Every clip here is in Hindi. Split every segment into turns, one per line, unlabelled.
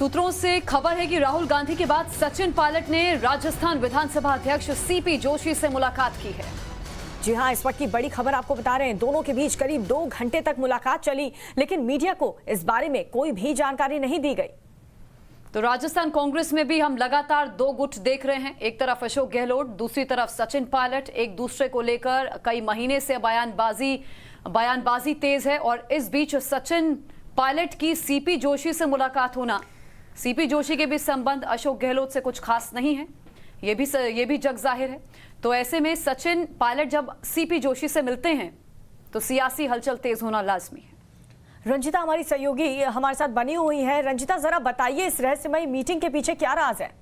सूत्रों से खबर है कि राहुल गांधी के बाद सचिन पायलट ने राजस्थान विधानसभा अध्यक्ष सीपी जोशी से मुलाकात की है।
जी हां, इस वक्त की बड़ी खबर आपको बता रहे हैं। दोनों के बीच करीब 2 घंटे तक मुलाकात चली, लेकिन मीडिया को इस बारे में कोई भी जानकारी नहीं दी गई।
तो राजस्थान कांग्रेस में भी हम लगातार 2 गुट देख रहे हैं। एक तरफ अशोक गहलोत, दूसरी तरफ सचिन पायलट। एक दूसरे को लेकर कई महीने से बयानबाजी तेज है। और इस बीच सचिन पायलट की सीपी जोशी से मुलाकात होना, सीपी जोशी के भी संबंध अशोक गहलोत से कुछ खास नहीं है, ये भी जग जाहिर है। तो ऐसे में सचिन पायलट जब सीपी जोशी से मिलते हैं तो सियासी हलचल तेज होना लाजमी है।
रंजिता हमारी सहयोगी हमारे साथ बनी हुई है। रंजिता, जरा बताइए इस रहस्यमयी मीटिंग के पीछे क्या राज है?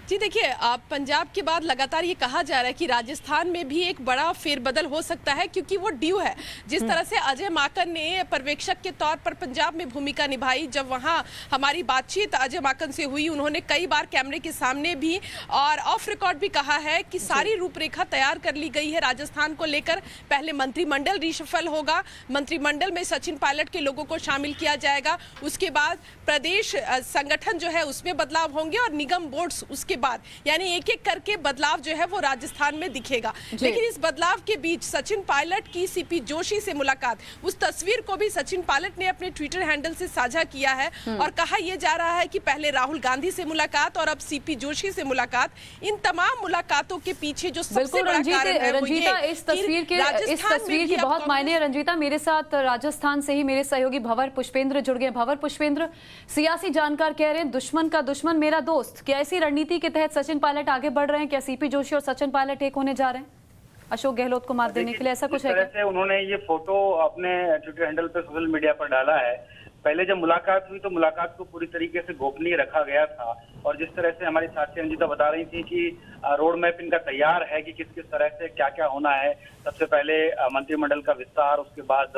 जी देखिए, पंजाब के बाद लगातार ये कहा जा रहा है कि राजस्थान में भी एक बड़ा फेरबदल हो सकता है, क्योंकि वो ड्यू है। जिस तरह से अजय माकन ने पर्यवेक्षक के तौर पर पंजाब में भूमिका निभाई, जब वहां हमारी बातचीत अजय माकन से हुई, उन्होंने कई बार कैमरे के सामने भी और ऑफ रिकॉर्ड भी कहा है कि सारी रूपरेखा तैयार कर ली गई है राजस्थान को लेकर। पहले मंत्रिमंडल रिशफल होगा, मंत्रिमंडल में सचिन पायलट के लोगों को शामिल किया जाएगा, उसके बाद प्रदेश संगठन जो है उसमें बदलाव होंगे और निगम बोर्ड्स उसके बाद, यानी एक एक करके बदलाव जो है वो राजस्थान में दिखेगा। लेकिन इस बदलाव के बीच सचिन पायलट की सीपी जोशी से मुलाकात, उस तस्वीर को भी सचिन पायलट ने अपने ट्विटर हैंडल से साझा किया है और कहा यह जा रहा है कि पहले राहुल गांधी से मुलाकात और अब सीपी जोशी से मुलाकात। इन तमाम मुलाकातों के पीछे जो सबसे बड़ा कारण है वो ये
इस तस्वीर की बहुत मायने है। रंजीता, मेरे साथ राजस्थान से ही मेरे सहयोगी भंवर पुष्पेंद्र जुड़ गए। भंवर पुष्पेंद्र, सियासी जानकार कह रहे हैं दुश्मन का दुश्मन मेरा दोस्त। क्या ऐसी रणनीति के तहत सचिन पायलट आगे बढ़ रहे हैं? क्या सीपी जोशी और सचिन पायलट एक होने जा रहे हैं अशोक गहलोत को मार देने के लिए? ऐसा कुछ है क्या?
उन्होंने ये फोटो अपने ट्विटर हैंडल पे सोशल मीडिया पर डाला है। पहले जब मुलाकात हुई तो मुलाकात को पूरी तरीके से गोपनीय रखा गया था, और जिस तरह से हमारी साथी रंजीता बता रही थी कि रोड मैप इनका तैयार है कि किस किस तरह से क्या क्या होना है। सबसे पहले मंत्रिमंडल का विस्तार, उसके बाद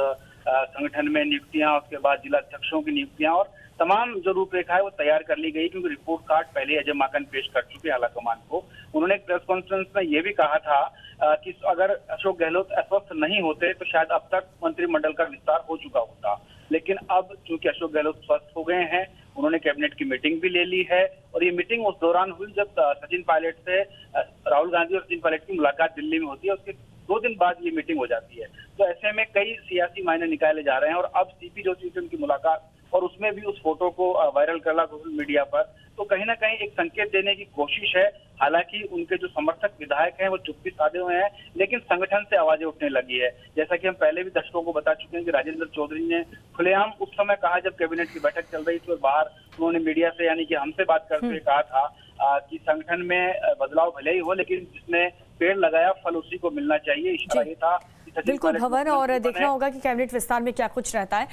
संगठन में नियुक्तियां, उसके बाद जिला अध्यक्षों की नियुक्तियां, और तमाम जो रूपरेखा है वो तैयार कर ली गई, क्योंकि रिपोर्ट कार्ड पहले अजय माकन पेश कर चुके आलाकमान को। उन्होंने एक प्रेस कॉन्फ्रेंस में ये भी कहा था कि अगर अशोक गहलोत अस्वस्थ नहीं होते तो शायद अब तक मंत्रिमंडल का विस्तार हो चुका होता। लेकिन अब चूंकि अशोक गहलोत स्वस्थ हो गए हैं, उन्होंने कैबिनेट की मीटिंग भी ले ली है, और ये मीटिंग उस दौरान हुई जब सचिन पायलट से राहुल गांधी और सचिन पायलट की मुलाकात दिल्ली में होती है। उसके 2 दिन बाद ये मीटिंग हो जाती है। तो ऐसे में कई सियासी मायने निकाले जा रहे हैं, और अब सीपी जोशी से उनकी मुलाकात और उसमें भी उस फोटो को वायरल करना सोशल मीडिया पर, तो कहीं ना कहीं एक संकेत देने की कोशिश है। हालांकि उनके जो समर्थक विधायक हैं वो चुप्पी साधे हुए हैं, लेकिन संगठन से आवाजें उठने लगी है। जैसा कि हम पहले भी दर्शकों को बता चुके हैं कि राजेंद्र चौधरी ने खुलेआम उस समय कहा, जब कैबिनेट की बैठक चल रही थी और बाहर उन्होंने मीडिया से यानी कि हमसे बात करते हुए कहा था कि संगठन में बदलाव भले ही हो, लेकिन जिसने पेड़ लगाया फल उसी को मिलना चाहिए। इशारा ये था।
बिल्कुल भंवर, और देखना होगा कि कैबिनेट विस्तार में क्या कुछ रहता है।